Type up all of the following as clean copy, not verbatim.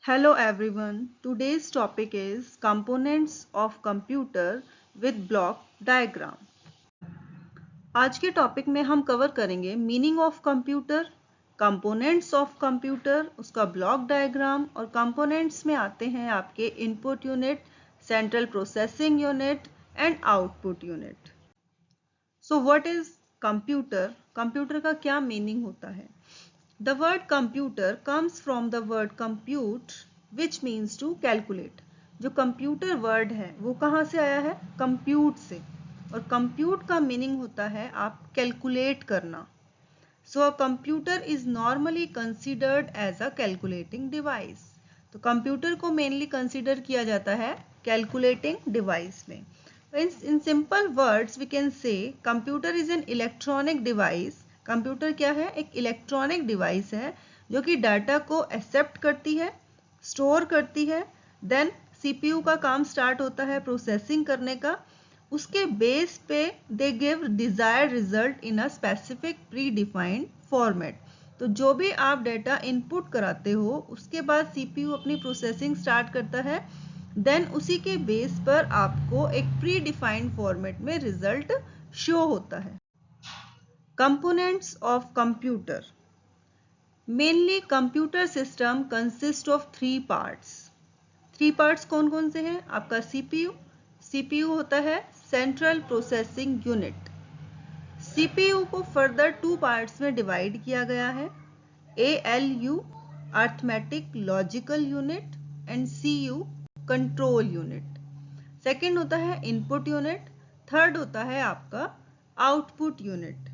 Hello everyone. Today's topic is components of computer with block diagram. आज के topic में हम कवर करेंगे meaning of computer, components of computer, उसका block diagram और कंपोनेंट्स में आते हैं आपके input unit, central processing unit and output unit. So what is computer? Computer का क्या मीनिंग होता है? The word computer comes from the word compute which means to calculate. जो computer word है वो कहाँ से आया है? compute से, और compute का meaning होता है आप calculate करना. So a computer is normally considered as a calculating device. तो computer को mainly consider किया जाता है calculating device में. In simple words we can say computer is an electronic device. Computer क्या है? एक इलेक्ट्रॉनिक डिवाइस है जो कि डाटा को एक्सेप्ट करती है, स्टोर करती है, देन सीपीयू का काम स्टार्ट होता है प्रोसेसिंग करने का, उसके बेस पे they give desired result in a specific pre defined format. तो जो भी आप डाटा इनपुट कराते हो उसके बाद सीपीयू अपनी प्रोसेसिंग स्टार्ट करता है, देन उसी के बेस पर आपको एक प्री डिफाइंड फॉर्मेट में रिजल्ट शो होता है। Components of computer. Mainly computer system consist of three parts. Three parts कौन कौन से हैं? आपका CPU, CPU होता है Central Processing Unit. CPU को further two parts में divide किया गया है, ALU Arithmetic Logical Unit and CU Control Unit. Second होता है Input Unit, third होता है आपका Output Unit.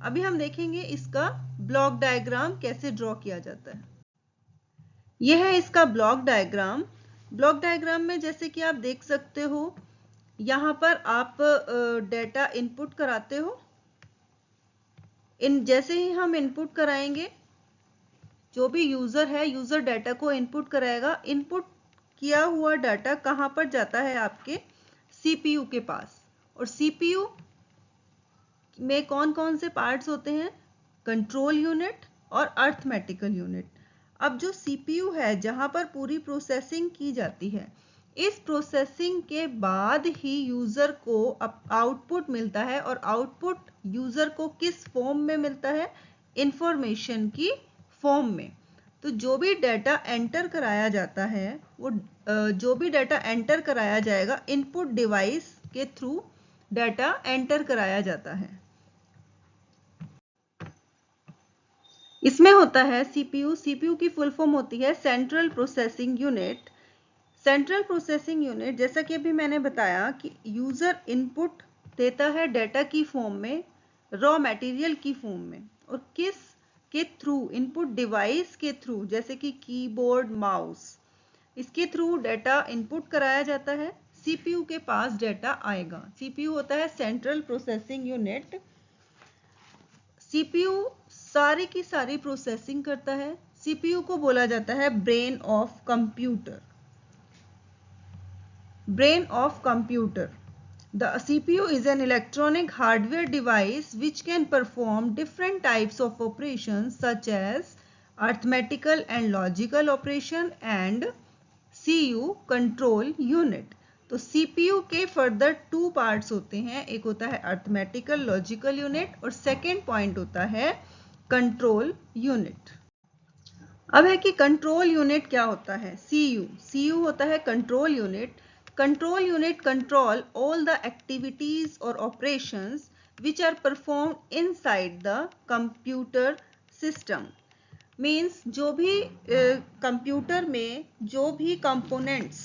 अभी हम देखेंगे इसका ब्लॉक डायग्राम कैसे ड्रॉ किया जाता है। यह है इसका ब्लॉक डायग्राम। ब्लॉक डायग्राम में जैसे कि आप देख सकते हो यहाँ पर आप डेटा इनपुट कराते हो। जैसे ही हम इनपुट कराएंगे, जो भी यूजर है यूजर डाटा को इनपुट कराएगा। इनपुट किया हुआ डाटा कहाँ पर जाता है? आपके सीपीयू के पास। और सीपीयू में कौन कौन से पार्ट्स होते हैं? कंट्रोल यूनिट और अर्थमेटिकल यूनिट। अब जो सीपीयू है जहां पर पूरी प्रोसेसिंग की जाती है, इस प्रोसेसिंग के बाद ही यूजर को आउटपुट मिलता है, और आउटपुट यूजर को किस फॉर्म में मिलता है? इंफॉर्मेशन की फॉर्म में। तो जो भी डाटा एंटर कराया जाता है वो जो भी डाटा एंटर कराया जाएगा इनपुट डिवाइस के थ्रू डाटा एंटर कराया जाता है। इसमें होता है सीपीयू। सीपीयू की फुल फॉर्म होती है central processing unit. Central processing unit, जैसा कि अभी मैंने बताया कि यूजर इनपुट देता है डाटा की फॉर्म में, रॉ मटेरियल की फॉर्म में, और किस के थ्रू? इनपुट डिवाइस के थ्रू, जैसे कि कीबोर्ड, माउस, इसके थ्रू डाटा इनपुट कराया जाता है। सीपीयू के पास डाटा आएगा। सीपीयू होता है सेंट्रल प्रोसेसिंग यूनिट। सीपीयू सारी की सारी प्रोसेसिंग करता है। सीपीयू को बोला जाता है brain of computer. Brain of computer. The CPU is an electronic hardware device which can perform different types of operations such as arithmetical and logical operation and CU control unit. तो CPU के further two parts होते हैं, एक होता है arithmetical logical unit और second point होता है कंट्रोल यूनिट। अब है कि कंट्रोल यूनिट क्या होता है? CU। CU होता है control unit. Control unit control all the activities or operations which are performed inside the computer system. Means जो भी कंप्यूटर में जो भी कंपोनेंट्स,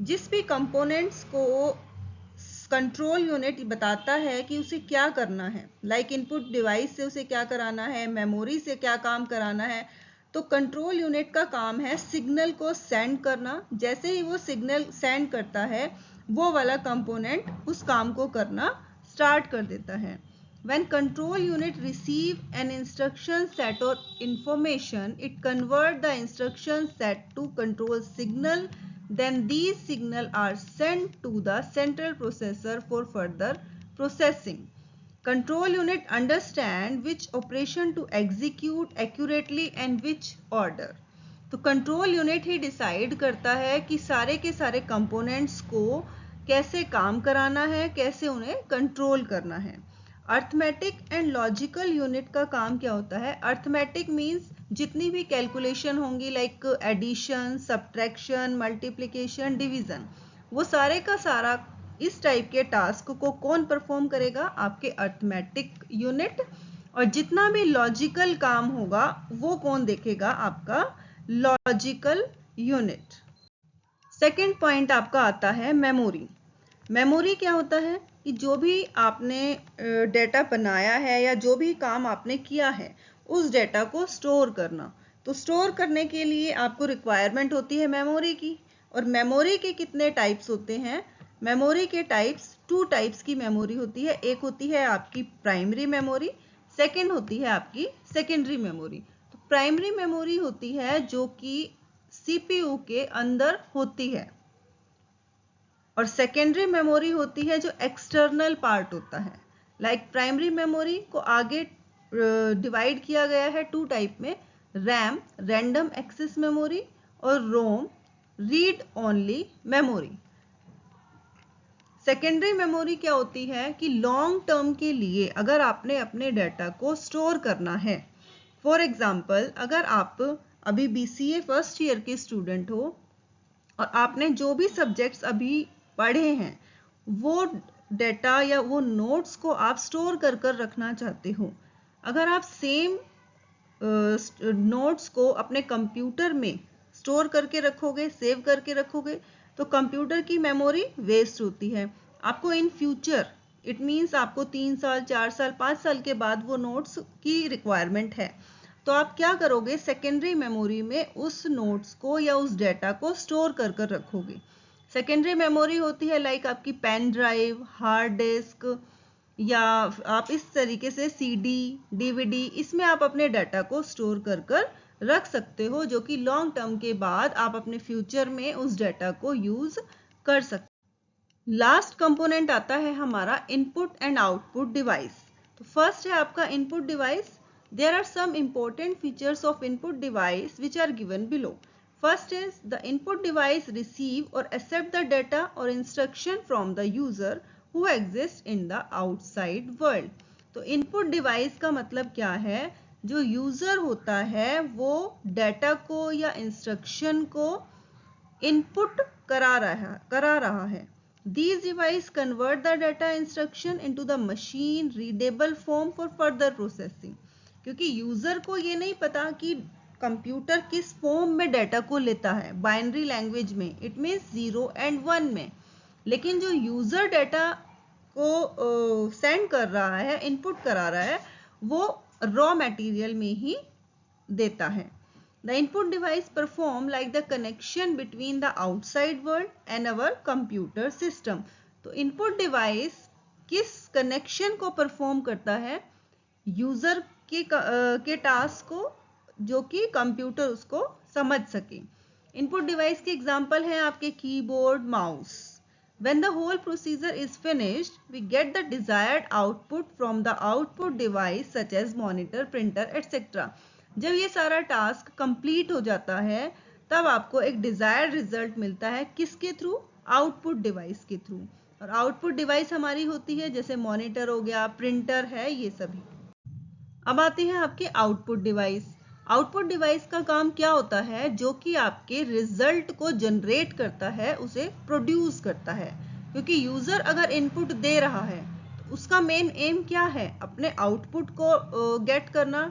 जिस भी कंपोनेंट्स को कंट्रोल यूनिट बताता है कि उसे क्या करना है, लाइक इनपुट डिवाइस से उसे क्या कराना है, मेमोरी से क्या काम कराना है, तो कंट्रोल यूनिट का काम है सिग्नल को सेंड करना। जैसे ही वो सिग्नल सेंड करता है वो वाला कंपोनेंट उस काम को करना स्टार्ट कर देता है। When control unit receive an instruction set or information, it convert the instruction set to control signal. Then these signal are sent to the central processor for further processing. Control unit understand which operation to execute accurately and which order. तो control unit ही decide करता है कि सारे के सारे components को कैसे काम कराना है, कैसे उन्हें कंट्रोल करना है। अर्थमेटिक एंड लॉजिकल यूनिट का काम क्या होता है? अर्थमेटिक मीन्स जितनी भी कैलकुलेशन होंगी, like addition, subtraction, multiplication, division, वो सारे का सारा इस टाइप के टास्क को कौन परफॉर्म करेगा? आपके अर्थमेटिक यूनिट। और जितना भी लॉजिकल काम होगा वो कौन देखेगा? आपका लॉजिकल यूनिट। सेकेंड पॉइंट आपका आता है मेमोरी। मेमोरी क्या होता है कि जो भी आपने डेटा बनाया है या जो भी काम आपने किया है उस डेटा को स्टोर करना। तो स्टोर करने के लिए आपको रिक्वायरमेंट होती है मेमोरी की। और मेमोरी के कितने टाइप्स होते हैं? मेमोरी के टाइप्स, 2 टाइप्स की मेमोरी होती है। एक होती है आपकी प्राइमरी मेमोरी, सेकेंड होती है आपकी सेकेंडरी मेमोरी। तो प्राइमरी मेमोरी होती है जो कि सीपीयू के अंदर होती है, और सेकेंडरी मेमोरी होती है जो एक्सटर्नल पार्ट होता है। लाइक प्राइमरी मेमोरी को आगे डिवाइड किया गया है 2 टाइप में, रैम, रैंडम एक्सेस मेमोरी, और ROM, read only memory. Secondary memory क्या होती है कि लॉन्ग टर्म के लिए अगर आपने अपने डाटा को स्टोर करना है, फॉर एग्जाम्पल अगर आप अभी बीसीए फर्स्ट ईयर के स्टूडेंट हो और आपने जो भी सब्जेक्ट्स अभी पढ़े हैं वो डेटा या वो नोट्स को आप स्टोर कर कर रखना चाहते हो। अगर आप सेम नोट्स को अपने कंप्यूटर में स्टोर करके रखोगे, सेव करके रखोगे, तो कंप्यूटर की मेमोरी वेस्ट होती है। आपको इन फ्यूचर, इट मीन्स आपको 3 साल, 4 साल, 5 साल के बाद वो नोट्स की रिक्वायरमेंट है, तो आप क्या करोगे? सेकेंडरी मेमोरी में उस नोट्स को या उस डेटा को स्टोर कर कर रखोगे। सेकेंडरी मेमोरी होती है लाइक आपकी पेन ड्राइव, हार्ड डिस्क, या आप इस तरीके से सीडी, डीवीडी, इसमें आप अपने डाटा को स्टोर कर कर रख सकते हो, जो कि लॉन्ग टर्म के बाद आप अपने फ्यूचर में उस डाटा को यूज कर सकते। लास्ट कंपोनेंट आता है हमारा इनपुट एंड आउटपुट डिवाइस। तो फर्स्ट है आपका input device. There are some important features of input device which are given below. First is the input device receive or accept the data or instruction from the user who exists in the outside world. तो input device का मतलब क्या है? जो user होता है वो data को या इंस्ट्रक्शन को इनपुट करा रहा है। These device convert the data instruction into the machine readable form for further processing. क्योंकि यूजर को ये नहीं पता कि कंप्यूटर किस फॉर्म में डाटा को लेता है, बाइनरी लैंग्वेज में, इट मीन्स 0 and 1 में, लेकिन जो यूजर डाटा को सेंड कर रहा है, इनपुट करा रहा है, वो रॉ मटेरियल में ही देता है। The input device perform like the connection between the outside world and our computer system. तो input device किस कनेक्शन को परफॉर्म करता है? यूजर के टास्क को, जो कि कंप्यूटर उसको समझ सके। इनपुट डिवाइस के एग्जांपल हैं आपके keyboard, mouse. When the whole procedure is finished, we get the desired output from the output device such as monitor, printer, etc. जब ये सारा टास्क कंप्लीट हो जाता है तब आपको एक डिजायर्ड रिजल्ट मिलता है, किसके थ्रू? आउटपुट डिवाइस के थ्रू। और आउटपुट डिवाइस हमारी होती है जैसे मॉनिटर हो गया, प्रिंटर है, ये सभी। अब आते हैं आपके आउटपुट डिवाइस। आउटपुट डिवाइस का काम क्या होता है? जो कि आपके रिजल्ट को जनरेट करता है, उसे प्रोड्यूस करता है। क्योंकि यूजर अगर इनपुट दे रहा है तो उसका मेन एम क्या है? अपने आउटपुट को गेट करना,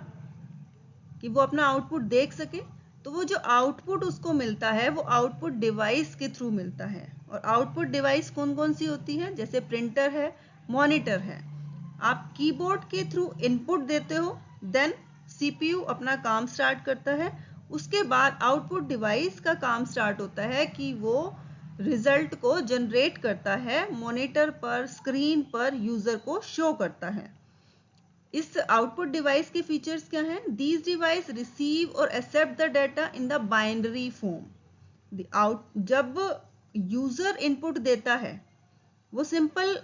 कि वो अपना आउटपुट देख सके। तो वो जो आउटपुट उसको मिलता है वो आउटपुट डिवाइस के थ्रू मिलता है। और आउटपुट डिवाइस कौन कौन सी होती है? जैसे प्रिंटर है, मॉनिटर है। आप कीबोर्ड के थ्रू इनपुट देते हो, देन सीपीयू अपना काम स्टार्ट करता है। उसके बाद आउटपुट डिवाइस का काम स्टार्ट होता है कि वो रिजल्ट को जनरेट करता है, मॉनिटर पर, स्क्रीन पर यूजर को शो करता है। इस आउटपुट डिवाइस के फीचर्स क्या हैं? These डिवाइस रिसीव और accept the data in the binary form. जब यूजर इनपुट देता है वो सिंपल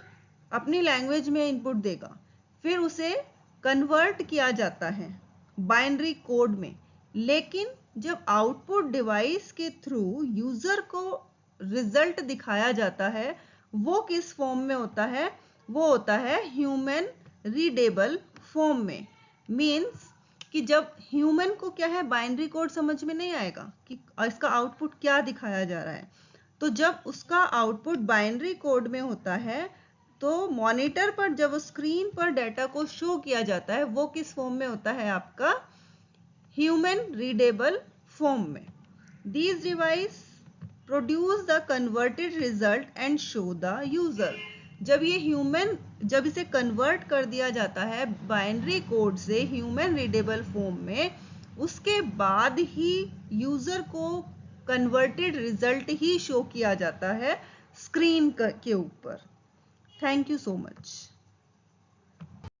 अपनी लैंग्वेज में इनपुट देगा, फिर उसे कन्वर्ट किया जाता है बाइनरी कोड में। लेकिन जब आउटपुट डिवाइस के थ्रू यूजर को रिजल्ट दिखाया जाता है वो किस फॉर्म में होता है? वो होता है ह्यूमन रीडेबल फॉर्म में। मीन्स कि जब ह्यूमन को क्या है, बाइनरी कोड समझ में नहीं आएगा कि इसका आउटपुट क्या दिखाया जा रहा है, तो जब उसका आउटपुट बाइनरी कोड में होता है तो मॉनिटर पर जब स्क्रीन पर डाटा को शो किया जाता है वो किस फॉर्म में होता है? आपका ह्यूमन रीडेबल फॉर्म में। These device produce the converted result and show the user। जब इसे कन्वर्ट कर दिया जाता है बाइनरी कोड से ह्यूमन रीडेबल फॉर्म में, उसके बाद ही यूजर को कन्वर्टेड रिजल्ट ही शो किया जाता है स्क्रीन के ऊपर। Thank you so much.